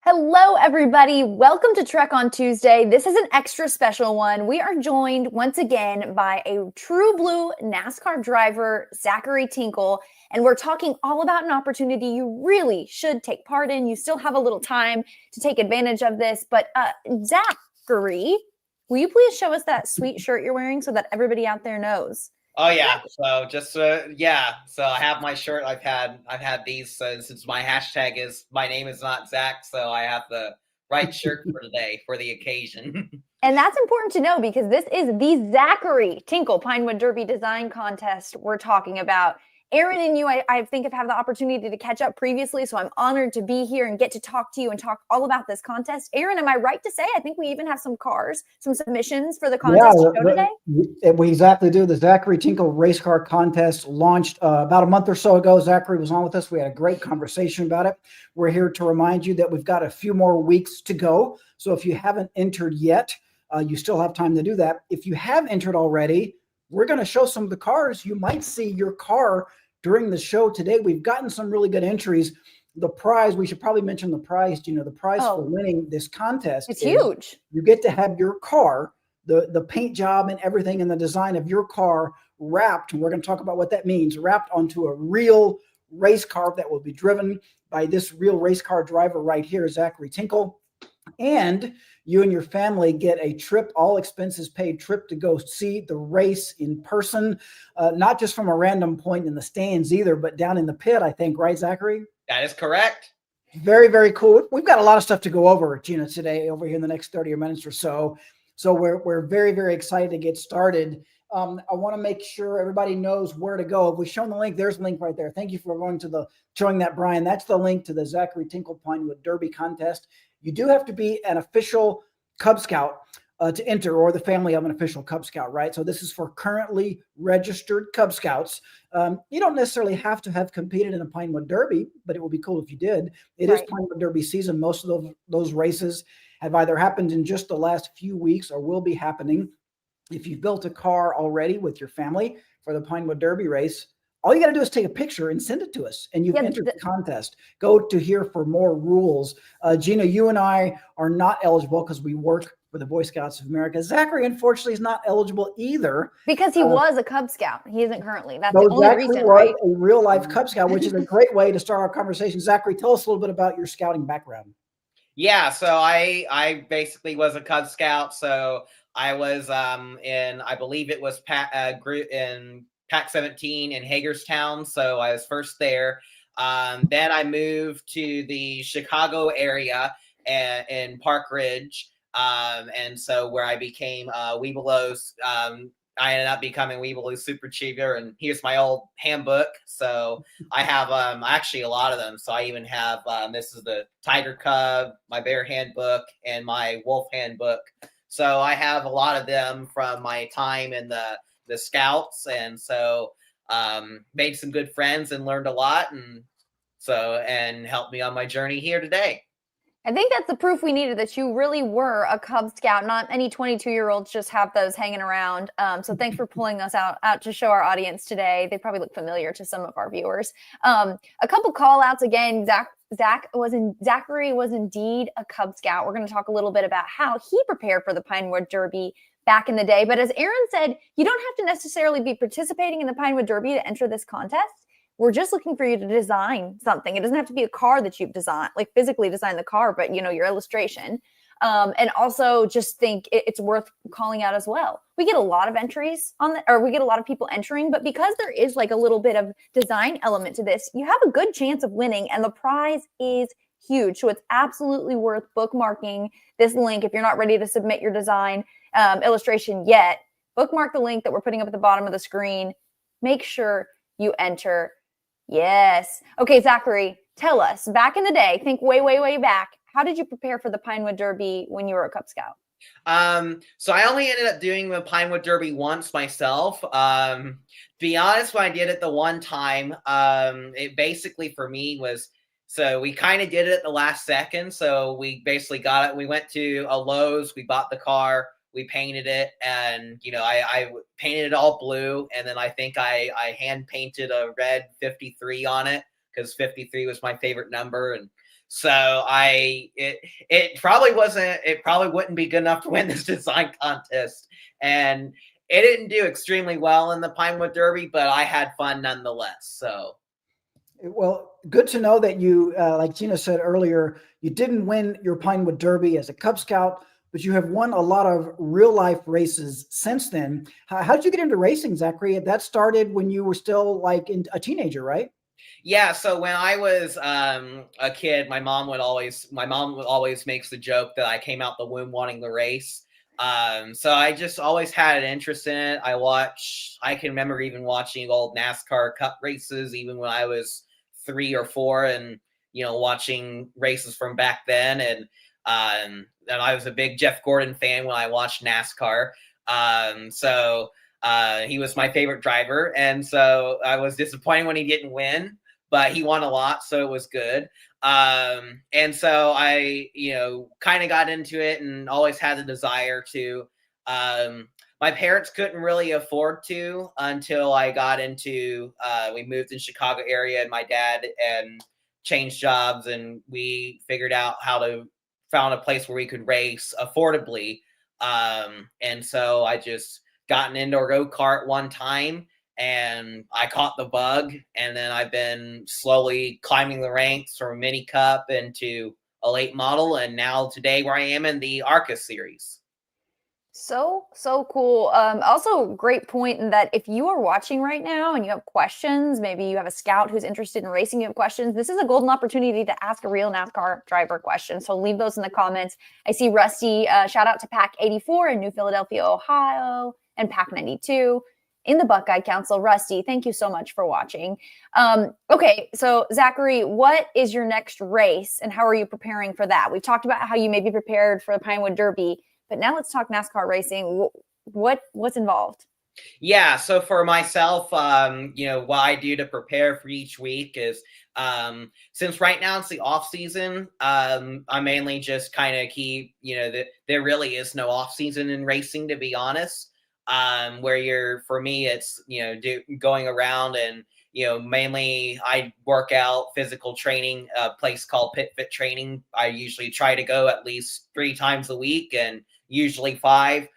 Hello, everybody. Welcome to Trek on Tuesday. This is an extra special one. We are joined once again by a true blue NASCAR driver, Zachary Tinkle, and we're talking all about an opportunity you really should take part in. You still have a little time to take advantage of this, but Zachary, will you please show us that sweet shirt you're wearing so that everybody out there knows? Oh yeah. So just So I have my shirt. I've had these since my hashtag is my name is not Zach. So I have the right shirt for today for the occasion. And that's important to know because this is the Zachary Tinkle Pinewood Derby Design Contest we're talking about. Aaron and you, I think, have had the opportunity to catch up previously, so I'm honored to be here and get to talk to you and talk all about this contest. Aaron, am I right to say I think we even have some cars, some submissions for the contest to show today? We exactly do. The Zachary Tinkle Race Car Contest launched about a month or so ago. Zachary was on with us. We had a great conversation about it. We're here to remind you that we've got a few more weeks to go. So if you haven't entered yet, you still have time to do that. If you have entered already, we're going to show some of the cars. You might see your car during the show today. We've gotten some really good entries. The prize, we should probably mention the prize, Gina. The prize for winning this contest it's huge. You get to have your car, the paint job and everything and the design of your car wrapped, and we're going to talk about what that means, wrapped onto a real race car that will be driven by this real race car driver right here, Zachary Tinkle. And you and your family get a trip, all expenses paid trip to go see the race in person, not just from a random point in the stands either, but down in the pit, I think, right, Zachary? That is correct. Very, very cool. We've got a lot of stuff to go over, Gina, today over here in the next 30 minutes or so. So we're very, very excited to get started. I want to make sure everybody knows where to go. If we've shown the link, there's a link right there. Thank you for going to showing that, Brian. That's the link to the Zachary Tinkle Pinewood Derby contest. You do have to be an official Cub Scout to enter, or the family of an official Cub Scout, right? So this is for currently registered Cub Scouts. You don't necessarily have to have competed in a Pinewood Derby, but it would be cool if you did. It is Pinewood Derby season. Most of those races have either happened in just the last few weeks or will be happening. If you've built a car already with your family for the Pinewood Derby race, all you got to do is take a picture and send it to us, and you've entered the contest. Go to here for more rules. Gina, you and I are not eligible because we work for the Boy Scouts of America. Zachary, unfortunately, is not eligible either. Because he was a Cub Scout. He isn't currently. That's the only reason, right? A real-life Cub Scout, which is a great way to start our conversation. Zachary, tell us a little bit about your scouting background. Yeah, so I basically was a Cub Scout. So I was I believe it was in Pac 17 in Hagerstown. So I was first there. Then I moved to the Chicago area in Park Ridge. And so where I became Weebelow's, I ended up becoming Weebelow's Super Achiever. And here's my old handbook. So I have actually a lot of them. So I even have this is the Tiger Cub, my Bear handbook, and my Wolf handbook. So I have a lot of them from my time in the Scouts, and so made some good friends and learned a lot, and helped me on my journey here today. I think that's the proof we needed that you really were a Cub Scout. Not any 22-year-olds just have those hanging around. So thanks for pulling those out to show our audience today. They probably look familiar to some of our viewers. A couple call outs again. Zachary was indeed a Cub Scout. We're going to talk a little bit about how he prepared for the Pinewood Derby back in the day. But as Aaron said, you don't have to necessarily be participating in the Pinewood Derby to enter this contest. We're just looking for you to design something. It doesn't have to be a car that you've designed, like physically design the car, but your illustration. And also just think it's worth calling out as well. We get a lot of entries we get a lot of people entering, but because there is like a little bit of design element to this, you have a good chance of winning, and the prize is huge. So it's absolutely worth bookmarking this link. If you're not ready to submit your design illustration yet, bookmark the link that we're putting up at the bottom of the screen. Make sure you enter. Yes. Okay, Zachary, tell us, back in the day, think way, way, way back, how did you prepare for the Pinewood Derby when you were a Cub Scout? So I only ended up doing the Pinewood Derby once myself. To be honest, when I did it the one time, it basically for me was, so we kind of did it at the last second. So we basically got it. We went to a Lowe's, we bought the car, we painted it, and I painted it all blue, and then I think I hand painted a red 53 on it because 53 was my favorite number, and So it probably wouldn't be good enough to win this design contest. And it didn't do extremely well in the Pinewood Derby, but I had fun nonetheless. So. Well, good to know that you, like Gina said earlier, you didn't win your Pinewood Derby as a Cub Scout, but you have won a lot of real life races since then. How did you get into racing, Zachary? That started when you were still like a teenager, right? Yeah, so when I was a kid, my mom would always makes the joke that I came out the womb wanting to race. So I just always had an interest in it. I can remember even watching old NASCAR Cup races, even when I was 3 or 4, and watching races from back then. And I was a big Jeff Gordon fan when I watched NASCAR. So he was my favorite driver, and so I was disappointed when he didn't win, but he won a lot, so it was good. And so I, kind of got into it and always had the desire to. My parents couldn't really afford to until I got into, we moved in Chicago area, and my dad and changed jobs, and we figured out found a place where we could race affordably. And so I just got an indoor go-kart one time, and I caught the bug, and then I've been slowly climbing the ranks from mini cup into a late model, and now today where I am in the ARCA series. So cool. Also great point in that if you are watching right now and you have questions, maybe you have a scout who's interested in racing, you have questions, this is a golden opportunity to ask a real NASCAR driver question. So leave those in the comments. I see Rusty, shout out to Pack 84 in New Philadelphia, Ohio, and Pack 92 in the Buckeye Council. Rusty, thank you so much for watching. Okay, so Zachary, what is your next race and how are you preparing for that? We've talked about how you may be prepared for the Pinewood Derby, but now let's talk NASCAR racing. What's involved? Yeah, so for myself, what I do to prepare for each week is, since right now it's the off season, I mainly just kind of keep, there really is no off season in racing, to be honest. For me, it's, going around and, mainly I work out physical training, a place called Pit Fit Training. I usually try to go at least 3 times a week, and usually 5.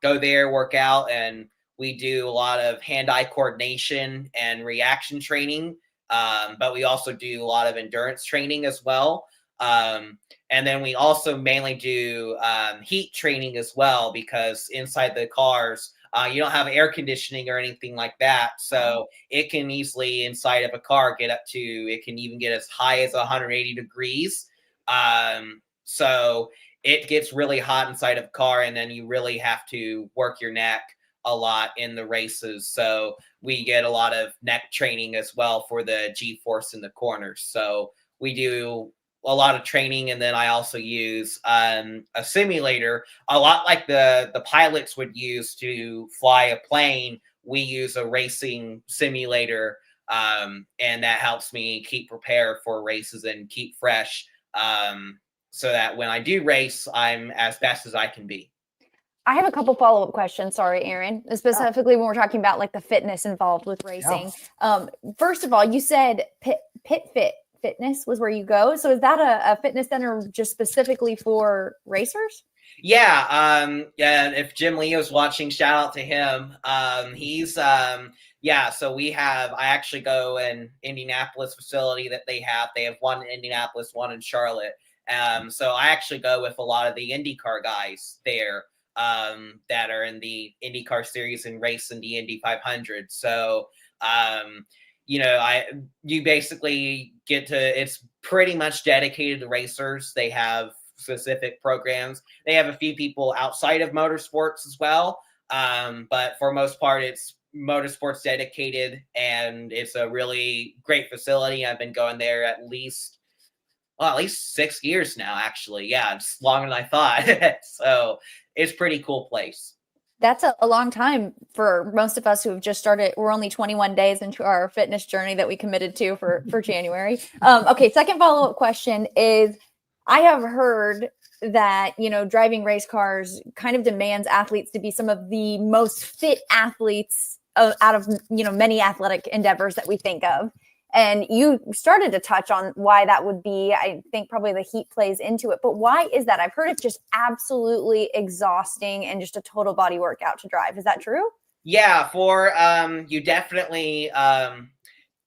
Go there, work out, and we do a lot of hand-eye coordination and reaction training. But we also do a lot of endurance training as well. And then we also mainly do heat training as well, because inside the cars, you don't have air conditioning or anything like that. So it can easily, inside of a car, it can even get as high as 180 degrees. So it gets really hot inside of a car, and then you really have to work your neck a lot in the races. So we get a lot of neck training as well for the G-force in the corners. So we do a lot of training, and then I also use a simulator, a lot like the pilots would use to fly a plane. We use a racing simulator, and that helps me keep prepared for races and keep fresh, so that when I do race, I'm as best as I can be. I have a couple follow-up questions. Sorry, Aaron, specifically when we're talking about like the fitness involved with racing. Yeah. First of all, you said Fitness was where you go. So is that a fitness center just specifically for racers? Yeah. Yeah. If Jim Lee is watching, shout out to him. He's, yeah. So I actually go in Indianapolis facility that they have. They have one in Indianapolis, one in Charlotte. So I actually go with a lot of the IndyCar guys there, that are in the IndyCar series and race in the Indy 500. So, you basically it's pretty much dedicated to racers. They have specific programs. They have a few people outside of motorsports as well. But for most part, it's motorsports dedicated, and it's a really great facility. I've been going there at least 6 years now, actually. Yeah, it's longer than I thought. So it's a pretty cool place. That's a long time for most of us who have just started. We're only 21 days into our fitness journey that we committed to for January. Okay, second follow-up question is, I have heard that, driving race cars kind of demands athletes to be some of the most fit athletes out of, many athletic endeavors that we think of. And you started to touch on why that would be. I think probably the heat plays into it. But why is that? I've heard it's just absolutely exhausting and just a total body workout to drive. Is that true? Yeah, for you definitely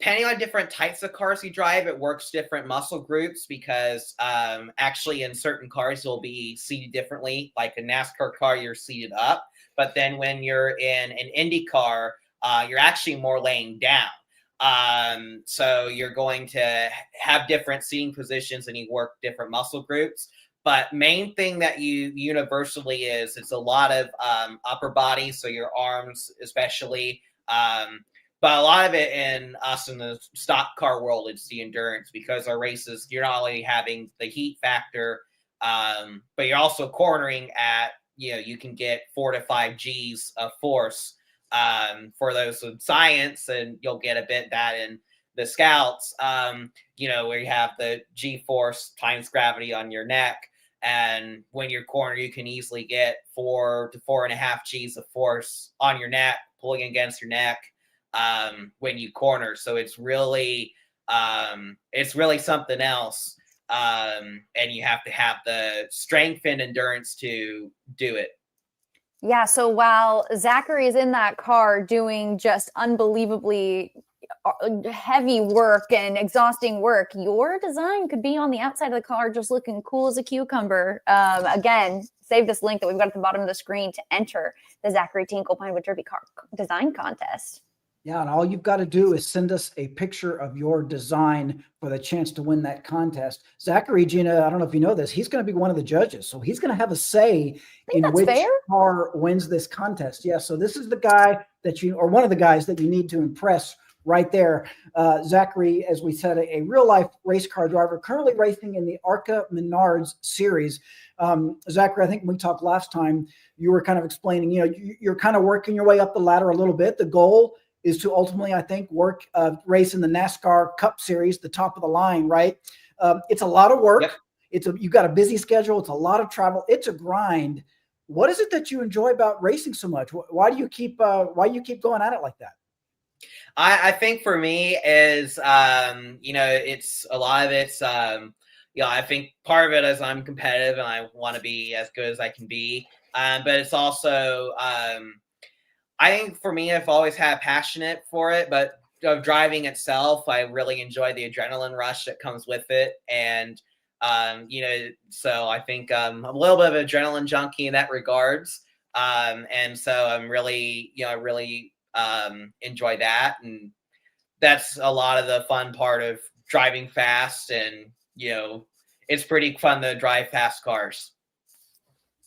depending on different types of cars you drive, it works different muscle groups because actually in certain cars you'll be seated differently. Like a NASCAR car, you're seated up, but then when you're in an Indy car, you're actually more laying down. So you're going to have different seating positions and you work different muscle groups. But main thing that you universally is it's a lot of upper body, so your arms especially. But a lot of it in us in the stock car world, it's the endurance because our races, you're not only having the heat factor, but you're also cornering at, you can get 4 to 5 G's of force for those with science, and you'll get a bit that in the scouts, where you have the G force times gravity on your neck. And when you're corner, you can easily get 4 to 4.5 G's of force on your neck, pulling against your neck when you corner. So it's really something else. And you have to have the strength and endurance to do it. Yeah. So while Zachary is in that car doing just unbelievably heavy work and exhausting work, your design could be on the outside of the car just looking cool as a cucumber. Again, save this link that we've got at the bottom of the screen to enter the Zachary Tinkle Pinewood Derby car design contest. Yeah, and all you've got to do is send us a picture of your design for the chance to win that contest. Zachary, Gina, I don't know if you know this, he's going to be one of the judges. So he's going to have a say in which car wins this contest. Yeah, so this is the guy that or one of the guys that you need to impress right there. Zachary, as we said, a real-life race car driver, currently racing in the ARCA Menards series. Zachary, I think when we talked last time, you were kind of explaining, you're kind of working your way up the ladder a little bit. The goal is to ultimately, I think, race in the NASCAR Cup Series, the top of the line, right? It's a lot of work. Yep. You've got a busy schedule. It's a lot of travel. It's a grind. What is it that you enjoy about racing so much? Why do you keep going at it like that? I think for me is, it's a lot of it's, I think part of it is I'm competitive and I want to be as good as I can be. But it's also, I think for me, I've always had passionate for it, but driving itself, I really enjoy the adrenaline rush that comes with it. And, so I think I'm a little bit of an adrenaline junkie in that regards. And so I'm really, I really enjoy that. And that's a lot of the fun part of driving fast. And, it's pretty fun to drive fast cars.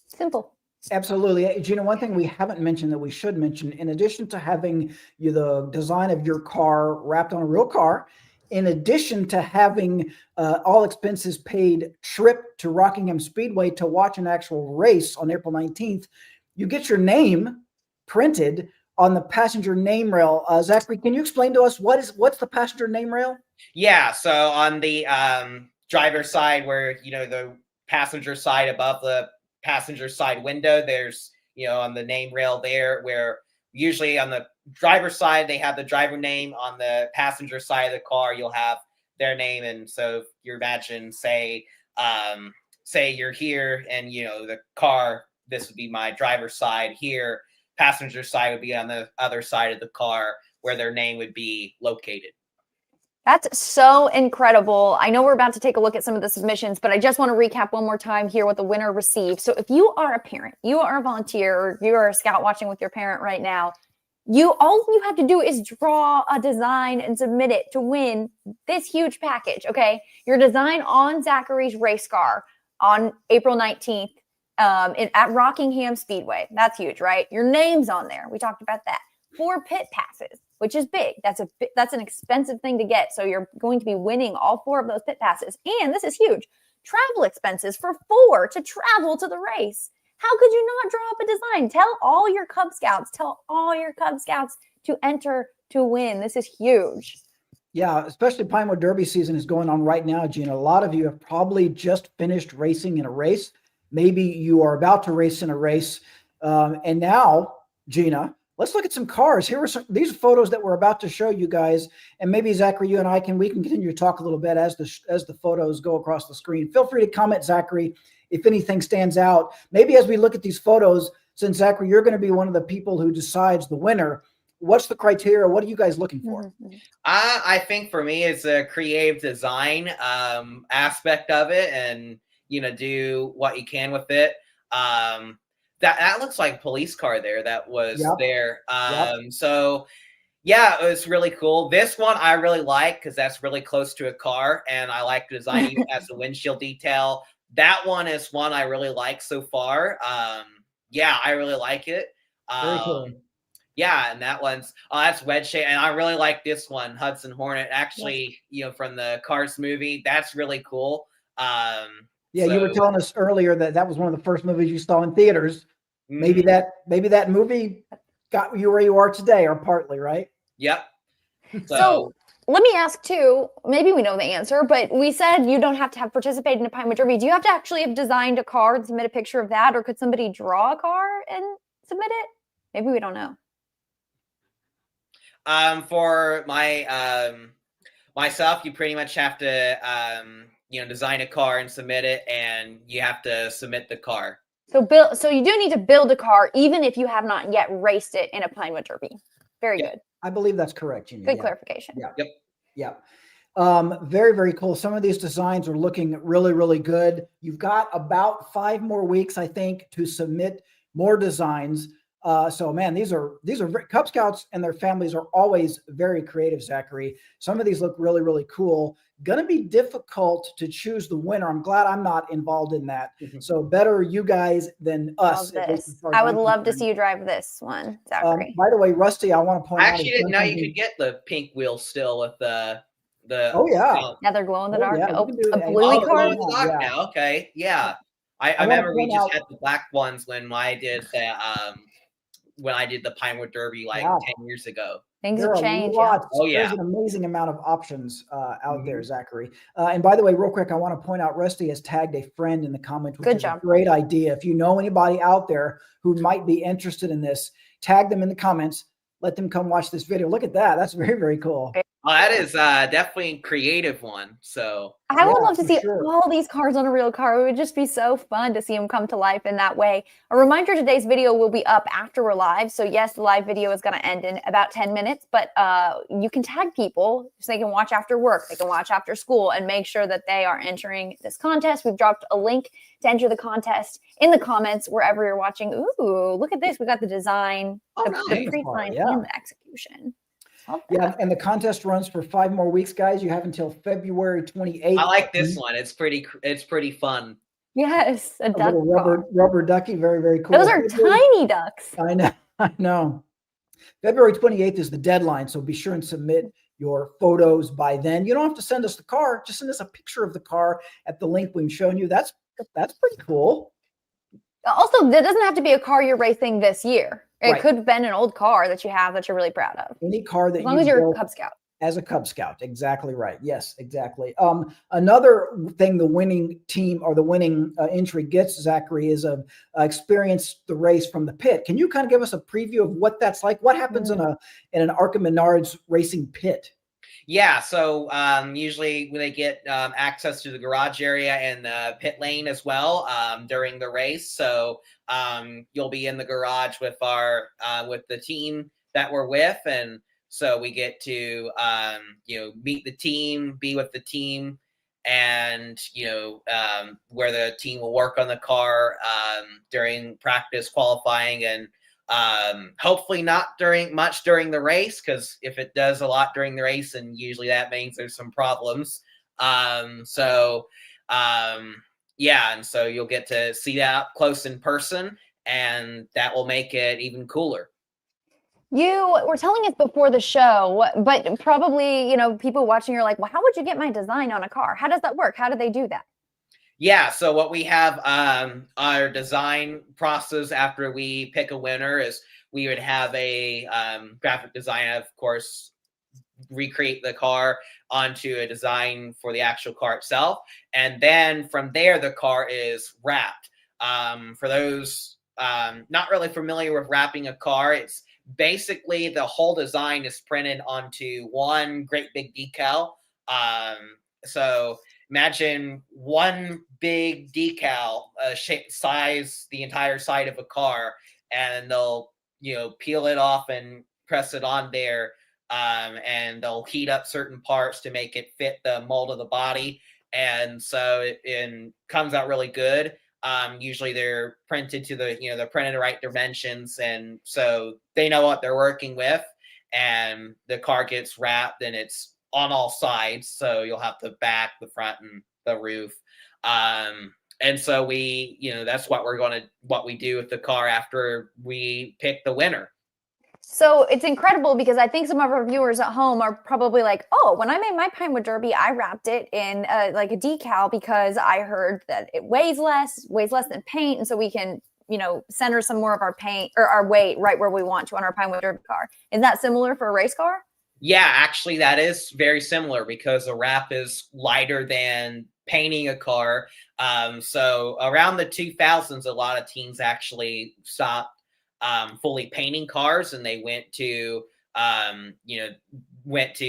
Simple. Absolutely. Gina, one thing we haven't mentioned that we should mention, in addition to having the design of your car wrapped on a real car, in addition to having all expenses paid trip to Rockingham Speedway to watch an actual race on April 19th, you get your name printed on the passenger name rail. Zachary, can you explain to us what's the passenger name rail? Yeah. So on the driver's side where, the passenger side above the passenger side window, there's on the name rail there, where usually on the driver's side they have the driver name, on the passenger side of the car you'll have their name. And so if you imagine say you're here and the car, this would be my driver's side here, passenger side would be on the other side of the car where their name would be located. That's so incredible. I know we're about to take a look at some of the submissions, but I just want to recap one more time here what the winner received. So if you are a parent, you are a volunteer, or you are a scout watching with your parent right now, all you have to do is draw a design and submit it to win this huge package, okay? Your design on Zachary's race car on April 19th at Rockingham Speedway. That's huge, right? Your name's on there. We talked about that. 4 pit passes, which is big. That's an expensive thing to get. So you're going to be winning all 4 of those pit passes. And this is huge. Travel expenses for 4 to travel to the race. How could you not draw up a design? Tell all your Cub Scouts to enter to win. This is huge. Yeah, especially Pinewood Derby season is going on right now, Gina. A lot of you have probably just finished racing in a race. Maybe you are about to race in a race. And now, Gina, let's look at some cars. Here are these photos that we're about to show you guys, and maybe Zachary, you and we can continue to talk a little bit as the photos go across the screen. Feel free to comment, Zachary, if anything stands out. Maybe as we look at these photos, since Zachary, you're going to be one of the people who decides the winner. What's the criteria? What are you guys looking for? I think for me, it's a creative design aspect of it, and do what you can with it. That looks like a police car there. That was there. So yeah, it was really cool. This one I really like because that's really close to a car, and I like the design as the windshield detail. That one is one I really like so far. Yeah, I really like it. Very cool. Yeah, and that one's that's wedge shape, and I really like this one, Hudson Hornet. Actually, from the Cars movie, that's really cool. Yeah, you were telling us earlier that was one of the first movies you saw in theaters. Maybe that movie got you where you are today, or partly, right? Yep. So let me ask too. Maybe we know the answer, but we said you don't have to have participated in a Pinewood Derby. Do you have to actually have designed a car and submit a picture of that, or could somebody draw a car and submit it? Maybe we don't know. For my myself, you pretty much have to design a car and submit it, and you have to submit the car. So you do need to build a car, even if you have not yet raced it in a Pinewood Derby. Very good. I believe that's correct, Gina. Good clarification. Yep. Very, very cool. Some of these designs are looking really, really good. You've got about 5 more weeks, I think, to submit more designs. So man, these are Cub Scouts and their families are always very creative, Zachary. Some of these look really, really cool. Gonna be difficult to choose the winner. I'm glad I'm not involved in that. So better you guys than us. I would love to see you drive this one, Zachary. By the way, Rusty, I want to point out. I actually didn't know you could get the pink wheel still with the oh yeah. Yeah, they're glow in the dark. Yeah, a bluey car. Glow in the dark now. Okay. Yeah. I remember we just had the black ones when I did the Pinewood Derby 10 years ago. Things have changed. There's an amazing amount of options out there, Zachary. And by the way, real quick, I want to point out Rusty has tagged a friend in the comments, which is a great idea. If you know anybody out there who might be interested in this, tag them in the comments. Let them come watch this video. Look at that. That's very, very cool. Well, that is definitely a creative one. So I would love to see all these cars on a real car. It would just be so fun to see them come to life in that way. A reminder, today's video will be up after we're live. So yes, the live video is going to end in about 10 minutes, but you can tag people so they can watch after work. They can watch after school and make sure that they are entering this contest. We've dropped a link to enter the contest in the comments wherever you're watching. Ooh, look at this. We got the design, the pre-design and the execution. Yeah, and the contest runs for 5 more weeks, guys. You have until February 28th. I like this one. It's pretty fun. Yes, a duck rubber ducky, very, very cool. Those are tiny ducks. I know. February 28th is the deadline, so be sure and submit your photos by then. You don't have to send us the car; just send us a picture of the car at the link we've shown you. That's pretty cool. Also, there doesn't have to be a car you're racing this year. It could have been an old car that you have that you're really proud of. Any car that as long as you're a Cub Scout. As a Cub Scout, exactly right. Yes, exactly. Another thing the winning team or the winning entry gets, Zachary, is experience the race from the pit. Can you kind of give us a preview of what that's like? What happens in an ARCA Menards racing pit? Yeah, so usually they get access to the garage area and the pit lane as well during the race. So you'll be in the garage with with the team that we're with, and so we get to meet the team, be with the team, and where the team will work on the car during practice, qualifying, and hopefully not much during the race, because if it does a lot during the race, and usually that means there's some problems. And so you'll get to see that up close in person, and that will make it even cooler. You were telling us before the show, but probably, people watching are like, well, how would you get my design on a car? How does that work? How do they do that? Yeah, so what we have, our design process after we pick a winner is we would have a graphic designer, of course, recreate the car onto a design for the actual car itself. And then from there, the car is wrapped. For those not really familiar with wrapping a car, it's basically the whole design is printed onto one great big decal. So imagine one big decal, size the entire side of a car, and they'll peel it off and press it on there, and they'll heat up certain parts to make it fit the mold of the body, and so it comes out really good. Usually they're printed to they're printed the right dimensions, and so they know what they're working with. And the car gets wrapped, and it's on all sides, so you'll have the back, the front, and the roof. And so that's what we do with the car after we pick the winner. So it's incredible because I think some of our viewers at home are probably like, oh, when I made my Pinewood Derby, I wrapped it in like a decal because I heard that it weighs less than paint. And so we can, center some more of our paint or our weight right where we want to on our Pinewood Derby car. Is that similar for a race car? Yeah, actually, that is very similar because a wrap is lighter than painting a car. So around the 2000s, a lot of teams actually stopped fully painting cars, and they went to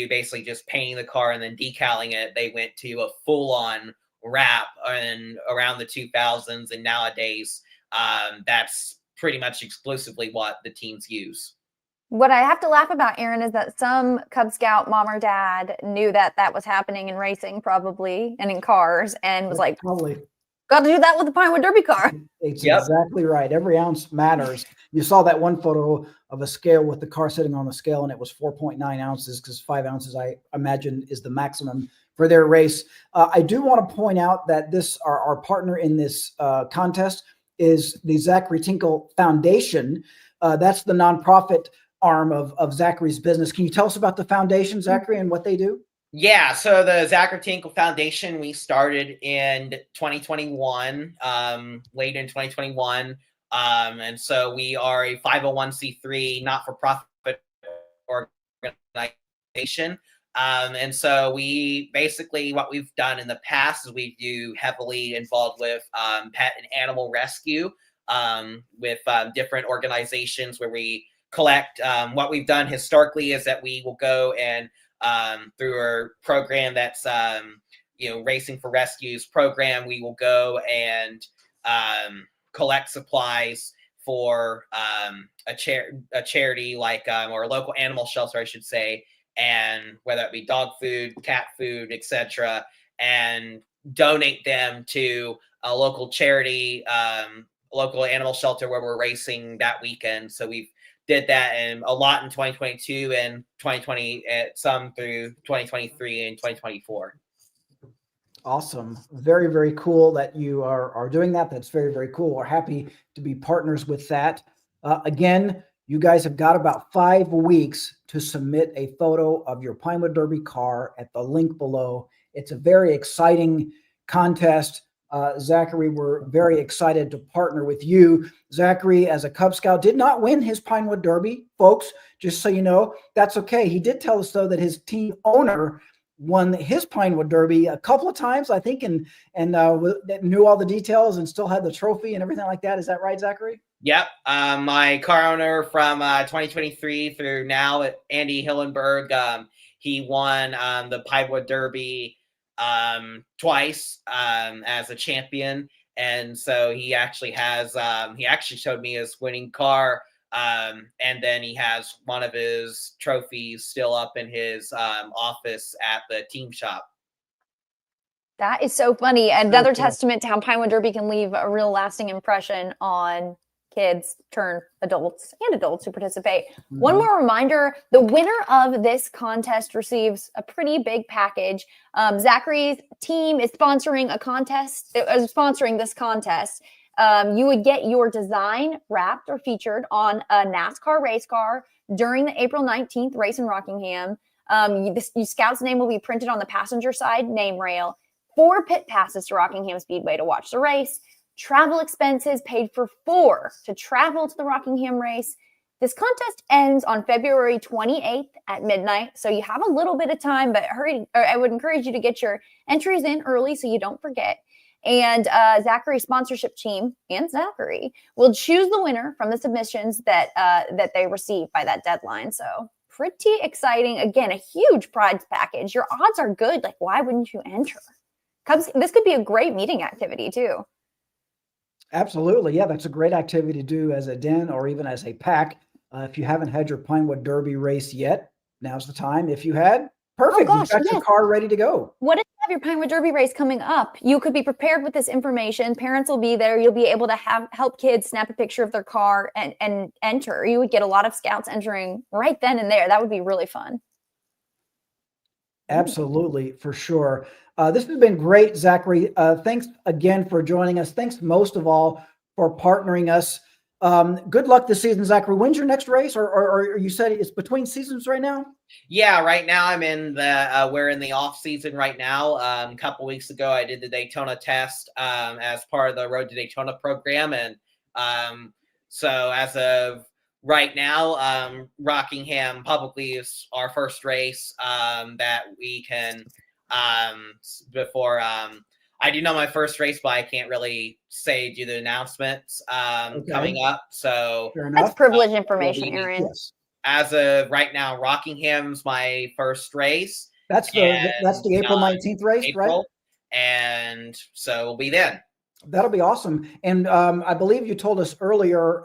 basically just painting the car and then decaling it. They went to a full-on wrap and around the 2000s, and nowadays that's pretty much exclusively what the teams use. What I have to laugh about, Aaron, is that some Cub Scout mom or dad knew that was happening in racing, probably, and in cars, and was like, probably got to do that with the Pinewood Derby car. It's exactly right. Every ounce matters. You saw that one photo of a scale with the car sitting on the scale, and it was 4.9 ounces because 5 ounces, I imagine, is the maximum for their race. I do want to point out that our partner in this contest is the Zachary Tinkle Foundation. That's the nonprofit arm of Zachary's business. Can you tell us about the foundation, Zachary, and what they do? Yeah, so the Zachary Tinkle Foundation, we started in 2021, late in 2021. And so we are a 501c3 not-for-profit organization. And so we basically, what we've done in the past is we do heavily involved with pet and animal rescue with different organizations where we collect. What we've done historically is that we will go and through our program that's Racing for Rescues program, we will go and collect supplies for a charity like or a local animal shelter, I should say, and whether it be dog food, cat food, etc., and donate them to a local charity, local animal shelter where we're racing that weekend. So we've did that and a lot in 2022 and 2020, some through 2023 and 2024. Awesome. Very, very cool that you are doing that. That's very, very cool. We're happy to be partners with that. Again, you guys have got about 5 weeks to submit a photo of your Pinewood Derby car at the link below. It's a very exciting contest. Zachary, we're very excited to partner with you. Zachary, as a Cub Scout, did not win his Pinewood Derby, folks, just so you know. That's okay. He did tell us, though, that his team owner won his Pinewood Derby a couple of times, I think, and knew all the details and still had the trophy and everything like that. Is that right, Zachary? Yep. My car owner from 2023 through now, Andy Hillenberg, he won the Pinewood Derby twice as a champion. And so he actually has, he actually showed me his winning car. And then he has one of his trophies still up in his office at the team shop. That is so funny. Another testament to how Pinewood Derby can leave a real lasting impression on kids turn adults and adults who participate. Mm-hmm. One more reminder, the winner of this contest receives a pretty big package. Zachary's team is sponsoring a contest, sponsoring this contest. You would get your design wrapped or featured on a NASCAR race car during the April 19th race in Rockingham. Your scout's name will be printed on the passenger side name rail. 4 pit passes to Rockingham Speedway to watch the race. Travel expenses paid for 4 to travel to the Rockingham race. This contest ends on February 28th at midnight, so you have a little bit of time, but hurry. I would encourage you to get your entries in early so you don't forget. And Zachary's sponsorship team and Zachary will choose the winner from the submissions that they receive by that deadline. So pretty exciting. Again, a huge prize package. Your odds are good. Like, why wouldn't you enter? Cubs, this could be a great meeting activity too. Absolutely. Yeah, that's a great activity to do as a den or even as a pack. If you haven't had your Pinewood Derby race yet, now's the time. If you had, perfect. Oh gosh, You've got your car ready to go. What if you have your Pinewood Derby race coming up? You could be prepared with this information. Parents will be there. You'll be able to help kids snap a picture of their car and enter. You would get a lot of scouts entering right then and there. That would be really fun. Absolutely, for sure. This has been great, Zachary. Thanks again for joining us. Thanks most of all for partnering us. Good luck this season, Zachary. When's your next race? Or you said it's between seasons right now? Yeah, right now I'm in we're in the off season right now. A couple weeks ago, I did the Daytona test as part of the Road to Daytona program. And so as of right now, Rockingham publicly is our first race that we can before I do know my first race, but I can't really say due to the announcements coming up. So that's privileged information, Aaron. Yes. As of right now, Rockingham's my first race. That's the April 19th race, right? And so we'll be then. That'll be awesome. And I believe you told us earlier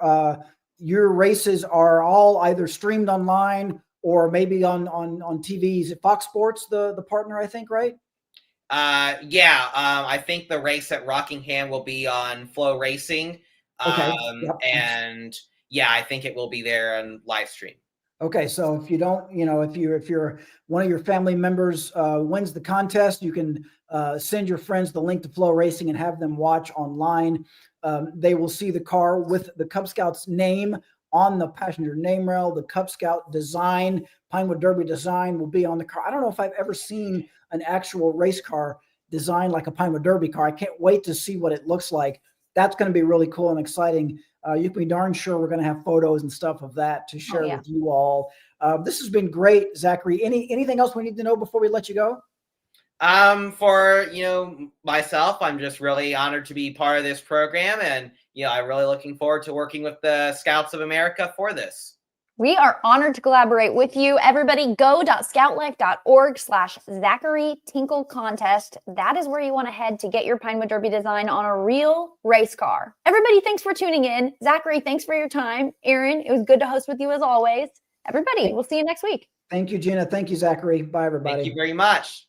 your races are all either streamed online or maybe on TV. Is it Fox Sports, the partner, I think, right? I think the race at Rockingham will be on Flow Racing. Okay. And yeah, I think it will be there on live stream. Okay, so if you don't, if you're one of your family members wins the contest, you can send your friends the link to Flow Racing and have them watch online. They will see the car with the Cub Scouts name on the passenger name rail. The Cub Scout design, Pinewood Derby design will be on the car. I don't know if I've ever seen an actual race car designed like a Pinewood Derby car. I can't wait to see what it looks like. That's going to be really cool and exciting. You can be darn sure we're going to have photos and stuff of that to share with you all. This has been great, Zachary. Anything else we need to know before we let you go? For myself, I'm just really honored to be part of this program, and I'm really looking forward to working with the Scouts of America for this. We are honored to collaborate with you. Everybody go.scoutlife.org/Zachary Tinkle contest. That is where you want to head to get your Pinewood Derby design on a real race car. Everybody, thanks for tuning in. Zachary, thanks for your time. Aaron, it was good to host with you as always. Everybody, we'll see you next week. Thank you, Gina. Thank you, Zachary. Bye, everybody. Thank you very much.